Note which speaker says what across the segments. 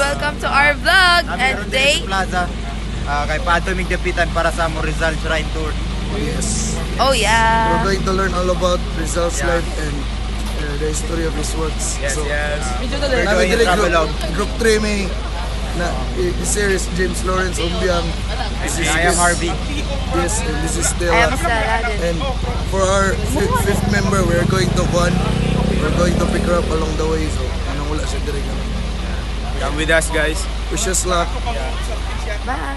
Speaker 1: Welcome to our vlog. And today,
Speaker 2: Plaza, kay Pato Migdapitan para sa Rizal Shrine Tour.
Speaker 3: Yes.
Speaker 1: oh yeah.
Speaker 3: We're going to learn all about Rizal's life and the history of his works.
Speaker 2: Yes,
Speaker 3: so,
Speaker 2: yes.
Speaker 3: We're
Speaker 2: doing a travel
Speaker 3: group 3 may na series James Lawrence Umbiang.
Speaker 2: I am Harvey.
Speaker 3: Yes, and this is Stella.
Speaker 1: I am Stella.
Speaker 3: And for our fifth member, we're going to Juan. We're going to pick her up along the way. So, anong wala siya direct naman.
Speaker 2: Come with us, guys.
Speaker 3: Wish us luck.
Speaker 1: Bye.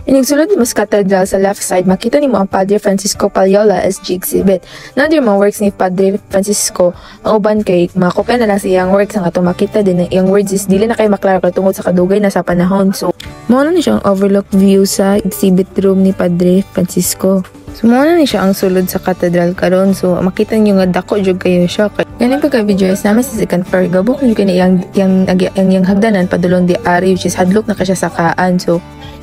Speaker 4: Inigsulod mo sa cathedral sa left side, makita nimo ang Padre Francisco Pallola SG exhibit. Nandiyo mga works ni Padre Francisco, ang uban kay makopya na lang sa iyang works ang atong makita din ang iyang words is dili na kay maklaro tungod sa kadugay na sa panahon. So, mao na siyang overlook view sa exhibit room ni Padre Francisco. So, mao na siya ang sulod sa cathedral karon. So, makita niyo nga dako jud kayo siya. Ganing pagka-video is namin sa second floor. Gabok niyo kini yang hagdanan padulong di ari which is hadlok na ka siya sa kaan. So,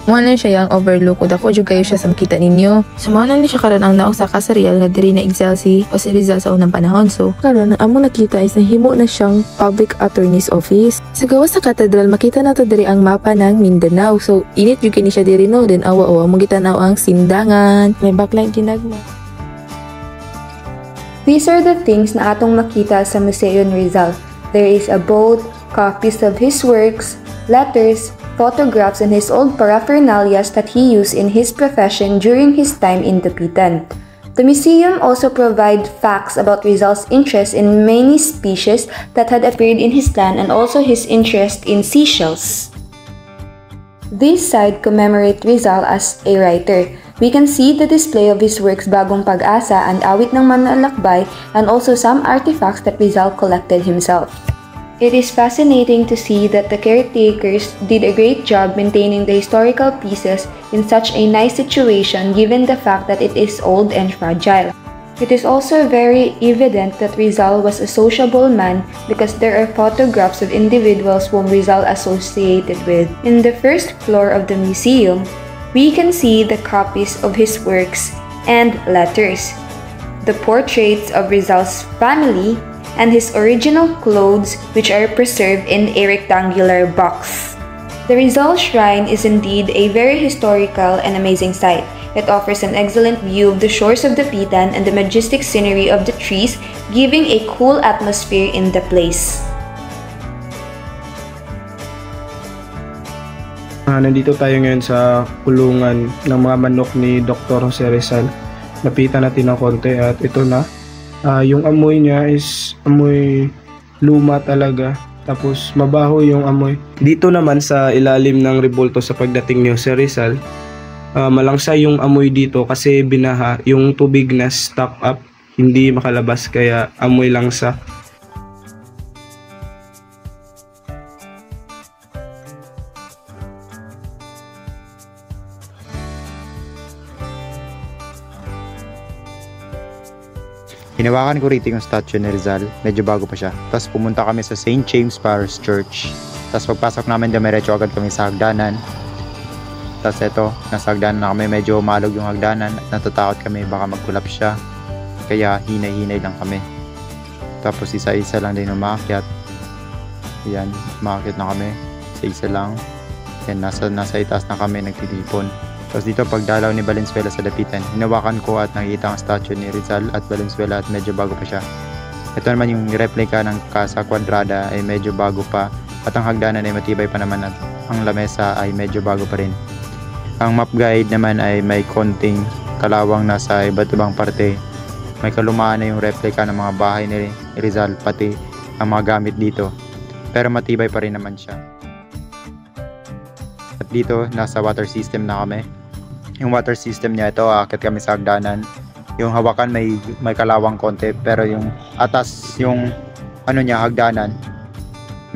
Speaker 4: muna siya yung overlook o dako jud kayo siya sa makita ninyo. So muna ni siya karon ang naong sa kasarial nga diri na Excelsi o si Rizal sa unang panahon. So karon ang among nakita is nahimo na siyang public attorney's office. Sa gawas sa katedral makita nato diri ang mapa ng Mindanao. So init jud kini siya diri no then awa-awa mo gitanaw ang simdangan, may backlight ginagma.
Speaker 5: These are the things na atong makita sa Museo ni Rizal. There is a boat, copies of his works, letters, photographs, and his old paraphernalias that he used in his profession during his time in Dapitan. The museum also provides facts about Rizal's interest in many species that had appeared in his land and also his interest in seashells. This side commemorates Rizal as a writer. We can see the display of his works Bagong Pag-asa and Awit ng Manlalakbay and also some artifacts that Rizal collected himself. It is fascinating to see that the caretakers did a great job maintaining the historical pieces in such a nice situation given the fact that it is old and fragile. It is also very evident that Rizal was a sociable man because there are photographs of individuals whom Rizal associated with. In the first floor of the museum, we can see the copies of his works and letters, the portraits of Rizal's family, and his original clothes which are preserved in a rectangular box. The Rizal Shrine is indeed a very historical and amazing sight. It offers an excellent view of the shores of Dapitan and the majestic scenery of the trees, giving a cool atmosphere in the place.
Speaker 6: Nandito tayo ngayon sa kulungan ng mga manok ni Dr. Jose Rizal. Napitan natin ng konti at ito na. Yung amoy niya is amoy luma talaga. Tapos mabaho yung amoy. Dito naman sa ilalim ng rebulto sa pagdating ni Jose Rizal, malangsa yung amoy dito kasi binaha. Yung tubig na stock up, hindi makalabas kaya amoy langsa.
Speaker 2: Hinawakan ko rito yung statue ni Rizal, medyo bago pa siya. Tapos pumunta kami sa St. James Parish Church. Tapos pagpasok namin, dumiretso agad kami sa hagdanan. Tapos eto, nasa hagdanan na kami, medyo malog yung hagdanan at natatakot kami baka mag-collapse siya. Kaya hinay-hinay lang kami. Tapos isa-isa lang din umakyat. Yan, umakyat na kami. Isa-isa lang. Yan, nasa itaas na kami nagtitipon. Tapos dito pagdalaw ni Valenzuela sa Dapitan, hinawakan ko at nakikita ang statue ni Rizal at Valenzuela at medyo bago pa siya. Ito naman yung replika ng Casa Quadrada ay medyo bago pa at ang hagdanan ay matibay pa naman at ang lamesa ay medyo bago pa rin. Ang map guide naman ay may konting kalawang nasa iba't ibang parte. May kalumaan na yung replika ng mga bahay ni Rizal pati ang mga gamit dito. Pero matibay pa rin naman siya. At dito nasa water system na kami. Yung water system niya ito, akit kami sa hagdanan. Yung hawakan may kalawang konti pero yung atas yung niya hagdanan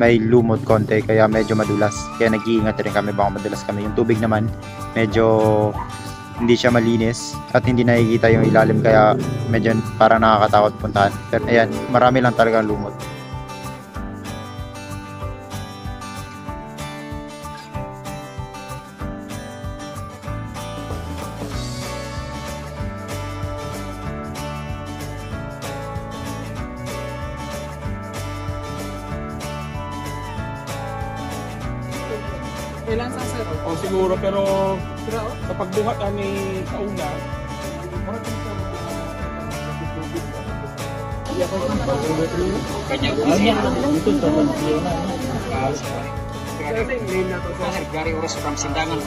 Speaker 2: may lumot konti kaya medyo madulas. Kaya nag-iingat rin kami baka madulas kami. Yung tubig naman medyo hindi siya malinis at hindi nakikita yung ilalim kaya medyo parang nakakatakot puntahan. Pero ayan, marami lang talagang lumot.
Speaker 6: Ilan sa sir? O siguro, pero sa pagbuhat ni kauna,
Speaker 7: Gary Oros from Sindangan.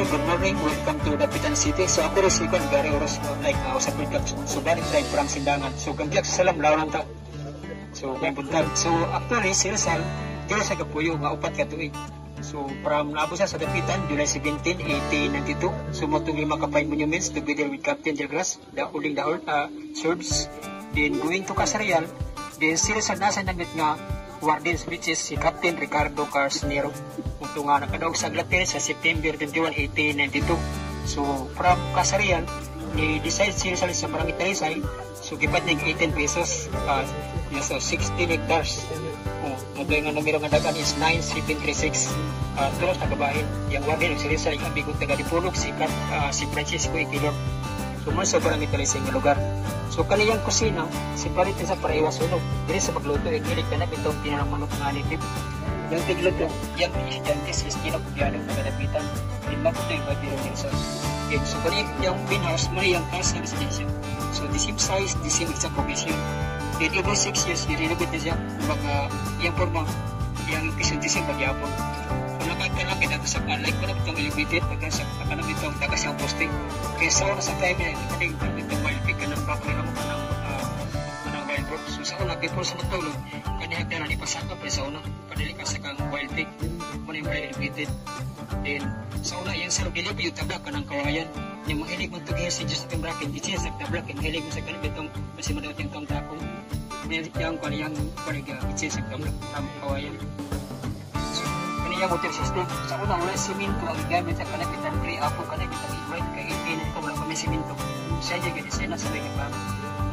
Speaker 7: Good morning, welcome to Dapitan City. So ako rin si Gary Oros, like sa Pagkak, so Balik Drive from Sindangan. So gagyak sa salam, lawan ta. So may buntag. So actually, si Rizal, dito sa Kapuyo, maupat ka tuig. So from naabo siya sa Dapitan, July 17, 1892. So motong 5 ka-fight monuments together with Captain Delgras, the holding the swords. Then going to Casarial, then si Rizal nasa namit nga Wardens, which is si Captain Ricardo Carcinero. Ito nga nakadaog sa Aglater sa September 21, 1892. So from Casarial, ni-decide si Rizal sa Barangay Talisay. So gipat niya 18 pesos, so 16 hectares. Ito yung numero nga dagan is 9736. Tulos na kabahin. Yung Warden, si Rizal, yung bigot taga Dipulog, si Francisco Iquilor. So mula sa Barangay Talisay nga lugar. So kaniyang kusina, sipalit sa para iwas sunog. Dili sa pagluto, ikilig ka na itong pinaramanok nga nitip. Yung tigluto, yung estudiantes is kinapugyan ng Dapitan. Dinmaputo yung Babiro Nelson. So kaniyang yung greenhouse, mali yung taas ng residensya. So the same size, the same exact provision. Then every 6 years, i-renovate na siya. Kumbaga, yung forma, yung kisyon-tisyon pagyapon. So nakakalakin natin sa like ko na itong elevated, pagkasa kakanam itong tagas yung posting. Kaya sa una sa time na ito, itong malipig ka ng back nila mo ka ng wild bird. So sa una, before sa matulog, kanihag na lang ipasaka pa sa una, padali ka sa kang wild pig, muna yung elevated. Then, sa una, yung sa lugilip, yung tabla ka ng kawayan. Yung mahilig mo ito si Josephine Bracken, di siya sa tabla, yung mahilig mo sa kanip itong kasi madawat yung tong takong. Yung kaniyang pariga, di siya sa tabla, ng kawayan. So, kaniyang water system. Sa una, wala siminto ang gamit sa kanapitan, pre-apo kanapitan, i-white, kaya ipinit ko, wala pa may siminto. Siya dyan, ganyan siya na sa may kapag.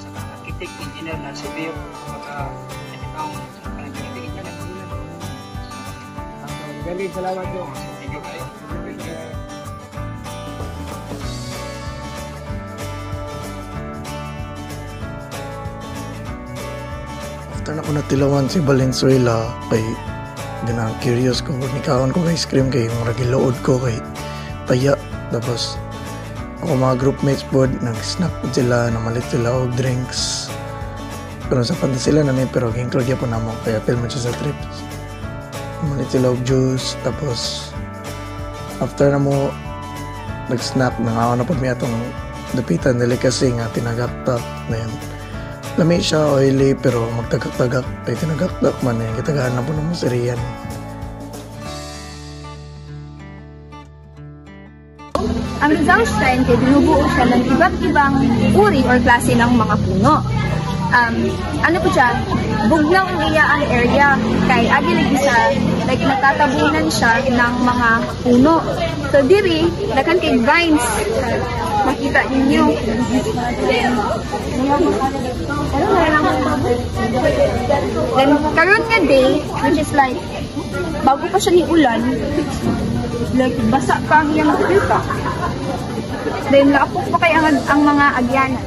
Speaker 7: Sa architect, engineer, na severe, pagka napitang kanapitan, ganyan na.
Speaker 6: galing, salamat po.
Speaker 7: Thank you kayo.
Speaker 3: After na ko natilawan si Valenzuela kay ganang curious ko nikawan ko ice cream kay mga gilood ko kay taya tapos ako mga groupmates po nag-snack po sila namalit sila og drinks pero sa panda sila na pero include po namo kaya film mo siya sa trip namalit sila og juice tapos after na mo nag-snack nangawa na po may atong dapitan delicacy nga tinagaktak na yun lami siya oily pero magtagak-tagak ay tinagak-tak man yan kitagahan na po naman si Rian.
Speaker 8: Ang Rizal Shrine kay binubuo siya ng iba't ibang uri or klase ng mga puno. Ano po siya? Bugnaw ang iya ang area kay abilig sa like natatabunan siya ng mga puno. So diri nakan kay vines makita ninyo. Then karon nga day which is like bago pa siya ni ulan like basa pa ang iyang lupa. Then laapok pa kay ang mga agyanan.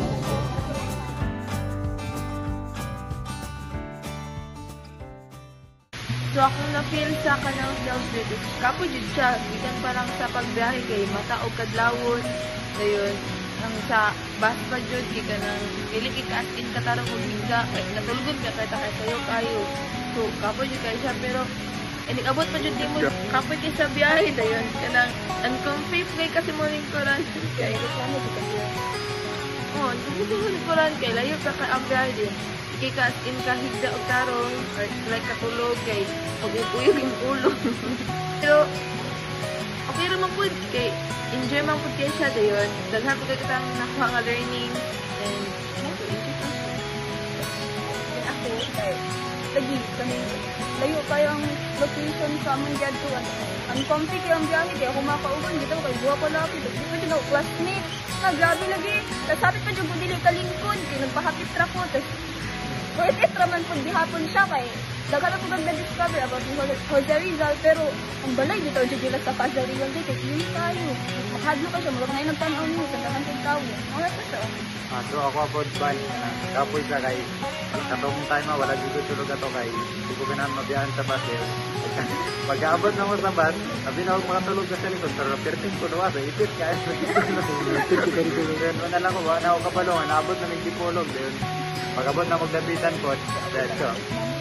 Speaker 1: So akong na-feel sa kanang self-ready. Kapo jud siya, gikan parang sa pagbiyahe kay mataog kadlawon. Dayon, ang sa bus pa jud gikan nang dili ika-as-in katarong og bigla, natulugod ka kay tayo kayo. So kapo jud kay siya pero abot pa jud mo kapo kay sa biyahe dayon kanang uncomfy kay kasi mo lingkuran kay kasama jud kay. Oh, dito mo lingkuran kay layo ka ang biyahe din. Kaya in kahigda o tarong or like katulog kay pag-uyog yung ulo. Pero okay naman po kay enjoy man po kayo siya dayon. Daghan po kayo kitang nakuha nga learning and enjoy po siya.
Speaker 8: lagi kami layo kayang location sa among jadtuan. Ang comfy kayo ang biyahe kaya ako makauban dito kay buha ko laki dito pa din ako classmate na grabe lagi kasapit pa jud ko dili kalingkod kay nagpahapit ra ko tas worth it raman pud gihapon siya kay daghan ako ganda discover about ni Jose Rizal pero ang balay dito jud dila sa Jose Rizal dito kay dili tayo mahadlo ka siya magkanayon nagtan-aw niyo sa daghang tawo mga sa siya.
Speaker 2: So ako abot ban kapoy sa kay katong time wala dito tulog ato kay hindi ko ganahan mabiyahan sa bus. Pag-aabot na mo sa bus, sabi na ako makatulog ka sa likod pero perting ko nawa sa ipit kaya na lang ko na ako kabalong naabot na ng dipolog din. Pag-abot na maglapitan ko so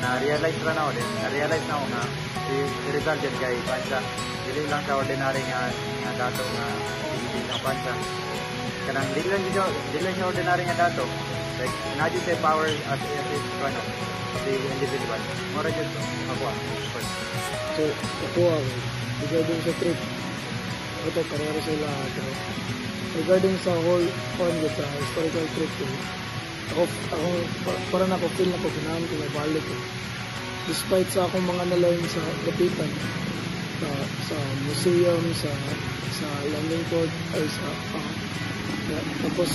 Speaker 2: na-realize na ako din na-realize na ako na si Rizal din kay Pansa dili lang sa ordinary nga dato nga hindi ng Pansa kanang dili lang siya ordinary nga dato like not just the power as is one of the individual more just ako
Speaker 3: So, ako regarding sa trip, ito parehara sila pero regarding sa whole on sa historical trip ako para na ako feel na ko ganahan ko balik despite sa akong mga na-learn sa Dapitan sa museum sa landing port ay tapos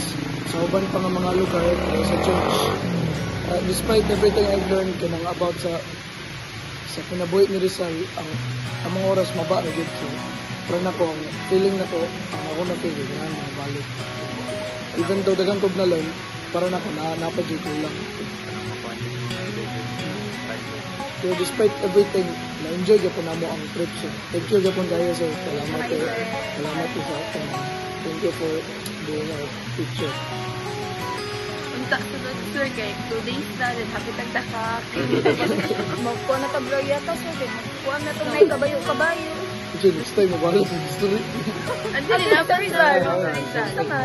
Speaker 3: sa uban pa nga mga lugar sa church despite everything I've learned kanang about sa pinabuhi ni Rizal ang mga oras maba na dito so pero na ko ang feeling na ko ang ako na feeling na balik even though dagang ko na learn para na ko napadyo ko lang so despite everything na-enjoy ka po na mo ang trip so thank you Japon kayo so salamat po sa atin thank you for doing our picture
Speaker 1: Unta sunod sir kay 2 days na din hapit ang dakak.
Speaker 8: Magkuha na tabloya ta so din. Kuha na tong may kabayo.
Speaker 3: Kasi next time mabalot yung story.
Speaker 1: Andito na Rizal.
Speaker 3: Rizal.